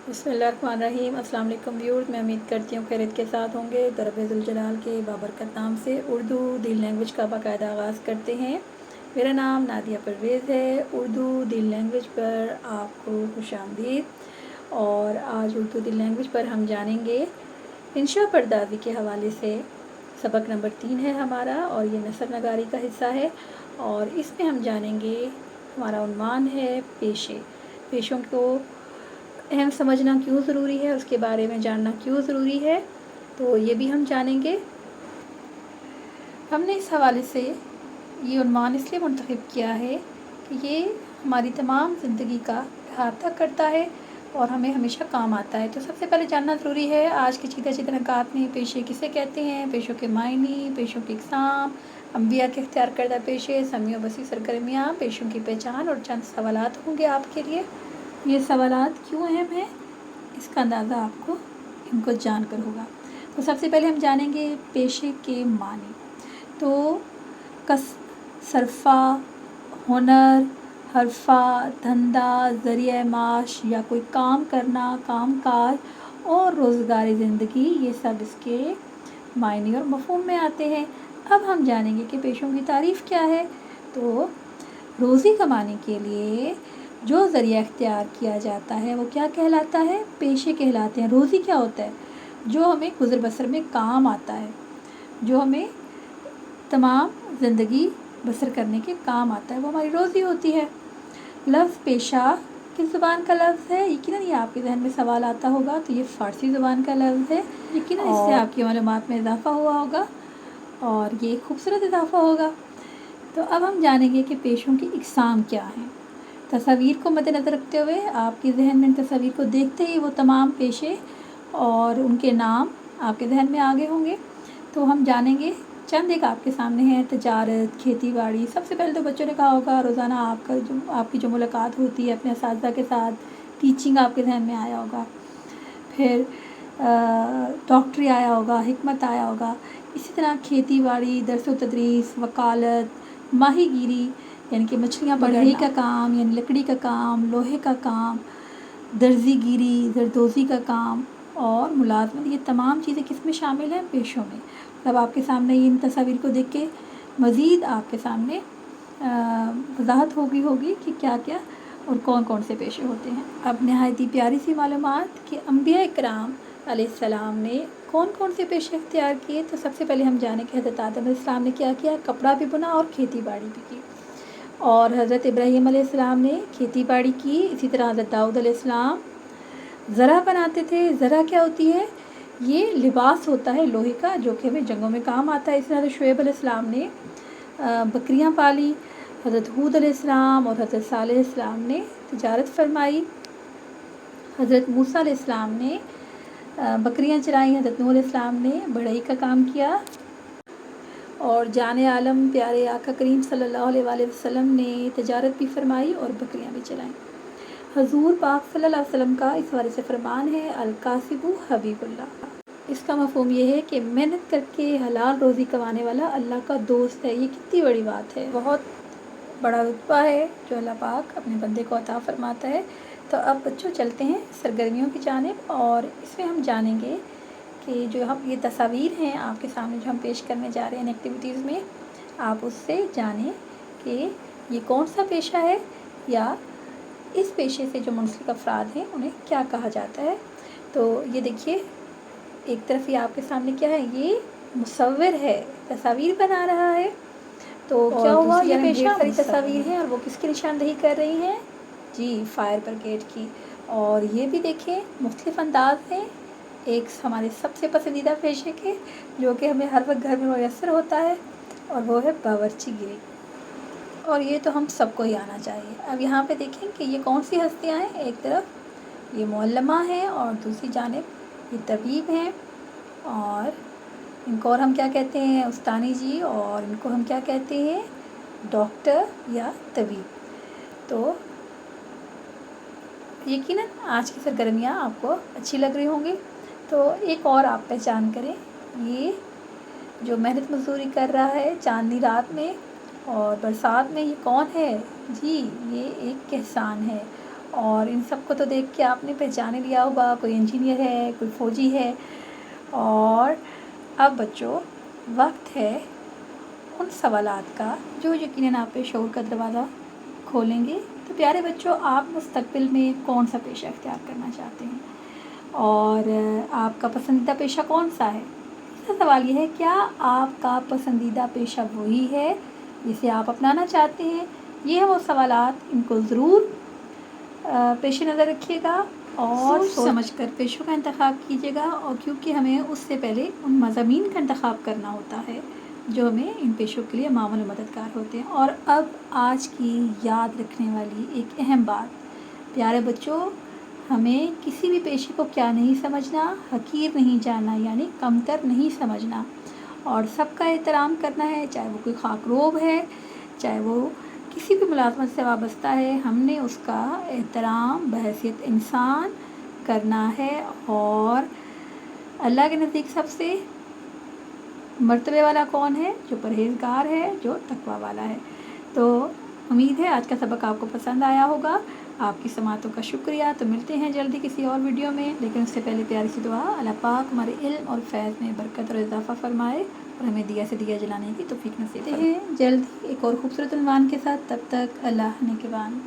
बिस्मिल्लाहिर्रहमानिर्रहीम। अस्सलाम वालेकुम व्यूअर्स, मैं उम्मीद करती हूँ खैरियत के साथ होंगे। रब्बे ज़ुल जलाल के बाबरकत नाम से उर्दू दीन लैंग्वेज का बाकायदा आगाज़ करते हैं। मेरा नाम नादिया परवेज़ है। उर्दू दीन लैंग्वेज पर आपको खुशामदीद। और आज उर्दू दीन लैंग्वेज पर हम जानेंगे इंशा परदाज़ी के हवाले से। सबक नंबर 3 है हमारा और ये नसर नगारी का हिस्सा है। और इसमें हम जानेंगे, हमारा उन्वान है पेशे। पेशों को अहम समझना क्यों ज़रूरी है, उसके बारे में जानना क्यों ज़रूरी है, तो ये भी हम जानेंगे। हमने इस हवाले से ये उन्वान इसलिए मुंतखब किया है कि ये हमारी तमाम ज़िंदगी का अहाता करता है और हमें हमेशा काम आता है। तो सबसे पहले जानना ज़रूरी है आज की चीज़ नकात में पेशे किसे कहते हैं, पेशों के मायने, पेशों की इक़साम, अंबिया के इख्तियार करदा पेशे, समी व बसी सरगर्मियाँ, पेशों की पहचान और चंद सवालात होंगे आपके लिए। ये सवालात क्यों अहम हैं, इसका अंदाज़ा आपको इनको जानकर होगा। तो सबसे पहले हम जानेंगे पेशे के मानी। तो सरफ़ा, हुनर, हरफा, धंधा, ज़रिया माश या कोई काम करना, काम काज और रोज़गारी ज़िंदगी, ये सब इसके मायने और मफ़हूम में आते हैं। अब हम जानेंगे कि पेशों की तारीफ़ क्या है। तो रोज़ी कमाने के लिए जो ज़रिया इख्तियार किया जाता है वो क्या कहलाता है, पेशे कहलाते हैं। रोज़ी क्या होता है, जो हमें गुज़र बसर में काम आता है, जो हमें तमाम ज़िंदगी बसर करने के काम आता है, वो हमारी रोज़ी होती है। लफ्ज़ पेशा किस ज़ुबान का लफ्ज़ है, यकीनन ये आपके जहन में सवाल आता होगा। तो ये फ़ारसी ज़ुबान का लफ्ज़ है। यकीनन इससे आपकी मालूमात में इजाफ़ा हुआ होगा और ये खूबसूरत इजाफ़ा होगा। तो अब हम जानेंगे कि पेशों की इक़साम क्या हैं। तस्वीर को मद्देनज़र रखते हुए आपके जहन में तस्वीर को देखते ही वो तमाम पेशे और उनके नाम आपके जहन में आगे होंगे। तो हम जानेंगे, चंद एक आपके सामने है, तजारत, खेती बाड़ी। सबसे पहले तो बच्चों ने कहा होगा रोज़ाना आपकी जो मुलाकात होती है अपने असातिज़ा के साथ, टीचिंग आपके जहन में आया होगा। फिर डॉक्टरी आया होगा, हिकमत आया होगा। इसी तरह खेती बाड़ी, दरस व तदरीस, वकालत, माहीगीरी यानी कि मछलियाँ बढ़ई का काम यानी लकड़ी का काम, लोहे का काम, दर्जीगिरी, जरदोज़ी का काम और मुलाज़मत, ये तमाम चीज़ें किस में शामिल हैं, पेशों में। तब आपके सामने इन तस्वीर को देख के मज़ीद आपके सामने वज़ाहत होगी कि क्या क्या और कौन कौन से पेशे होते हैं। अब नहायत ही प्यारी सी मालूमात कि अंबिया इकराम अलैहिस्सलाम ने कौन कौन से पेशे इख्तियार किए। तो सबसे पहले हम जाने कि हज़रत आदम अलैहिस्सलाम ने क्या किया, कपड़ा भी बुना और खेती बाड़ी भी की। और हज़रत इब्राहीम अलैहिस्सलाम ने खेती बाड़ी की। इसी तरह हज़रत दाऊद अलैहिस्सलाम ज़रा बनाते थे। ज़रा क्या होती है, ये लिबास होता है लोहे का जो कि हमें जंगों में काम आता है। इसी तरह शुएब अलैहिस्सलाम ने बकरियां पाली। हज़रत हूद अलैहिस्सलाम और हज़रत सालेह अलैहिस्सलाम ने तिजारत फरमाई। हज़रत मूसा अलैहिस्सलाम ने बकरियां चराई। हज़रत नूह अलैहिस्सलाम ने बढ़ई का काम किया। और जाने आलम प्यारे आका करीम सल्लल्लाहु अलैहि वसल्लम ने तिजारत भी फरमाई और बकरियां भी चलाईं। हजूर पाक सल्लल्लाहु अलैहि वसल्लम का इस वाले से फरमान है, अल-कासिबु हबीबुल्लाह। इसका मफ़हूम ये है कि मेहनत करके हलाल रोज़ी कमाने वाला अल्लाह का दोस्त है। ये कितनी बड़ी बात है, बहुत बड़ा रुतबा है जो अल्लाह पाक अपने बंदे को अता फरमाता है। तो अब बच्चों चलते हैं सरगर्मियों की जानिब और इसमें हम जानेंगे कि जो हम ये तस्वीर हैं आपके सामने जो हम पेश करने जा रहे हैं एक्टिविटीज़ में, आप उससे जानें कि ये कौन सा पेशा है या इस पेशे से जो मुंसलिक अफराद हैं उन्हें क्या कहा जाता है। तो ये देखिए, एक तरफ ये आपके सामने क्या है, ये मुसव्विर है, तस्वीर बना रहा है। तो क्या हुआ, ये पेशा सारी तस्वीर हैं और वो किसकी निशानदही कर रही हैं, जी फायर ब्रिगेड की। और ये भी देखें मुख्तलिफ अंदाज हैं एक हमारे सबसे पसंदीदा पेशे के, जो कि हमें हर वक्त घर में मैसर होता है, और वो है बावर्चीगिरी। और ये तो हम सबको ही आना चाहिए। अब यहाँ पे देखें कि ये कौन सी हस्तियाँ हैं। एक तरफ ये मुअल्लिमा हैं और दूसरी जानिब ये तबीब हैं। और इनको और हम क्या कहते हैं, उस्तानी जी, और इनको हम क्या कहते हैं, डॉक्टर या तबीब। तो यकीनन आज की सरगर्मियाँ आपको अच्छी लग रही होंगी। तो एक और आप पहचान करें, ये जो मेहनत मजदूरी कर रहा है चांदनी रात में और बरसात में, ये कौन है जी, ये एक किसान है। اور ان سب کو تو دیکھ کے آپ نے پہچان لیا ہوگا، کوئی انجینئر ہے، کوئی فوجی ہے۔ اور اب بچوں وقت ہے ان سوالات کا جو یقیناً آپ پہ شعور کا دروازہ کھولیں گے۔ تو پیارے بچوں، آپ مستقبل میں کون سا پیشہ اختیار کرنا چاہتے ہیں اور آپ کا پسندیدہ پیشہ کون سا ہے؟ تیسرا سوال یہ ہے، کیا آپ کا پسندیدہ پیشہ وہی ہے جسے آپ اپنانا چاہتے ہیں؟ یہ وہ سوالات، ان کو ضرور پیش نظر رکھیے گا اور سوچ سمجھ کر پیشوں کا انتخاب کیجیے گا، اور کیونکہ ہمیں اس سے پہلے ان مضامین کا انتخاب کرنا ہوتا ہے جو ہمیں ان پیشوں کے لیے معاون و مددگار ہوتے ہیں۔ اور اب آج کی یاد رکھنے والی ایک اہم بات، پیارے بچوں، ہمیں کسی بھی پیشے کو کیا نہیں سمجھنا، حقیر نہیں جاننا، یعنی کمتر نہیں سمجھنا، اور سب کا احترام کرنا ہے، چاہے وہ کوئی خاک روب ہے، چاہے وہ کسی بھی ملازمت سے وابستہ ہے، ہم نے اس کا احترام بحیثیت انسان کرنا ہے، اور اللہ کے نزدیک سب سے مرتبے والا کون ہے؟ جو پرہیزگار ہے، جو تقویٰ والا ہے۔ تو امید ہے آج کا سبق آپ کو پسند آیا ہوگا۔ آپ کی سماعتوں کا شکریہ۔ تو ملتے ہیں جلدی کسی اور ویڈیو میں، لیکن اس سے پہلے پیاری سی دعا، اللہ پاک ہمارے علم اور فیض میں برکت اور اضافہ فرمائے اور ہمیں دیا سے دیا جلانے کی توفیق نصیب فرمائے۔ جلد ایک اور خوبصورت عنوان کے ساتھ، تب تک اللہ نگہبان۔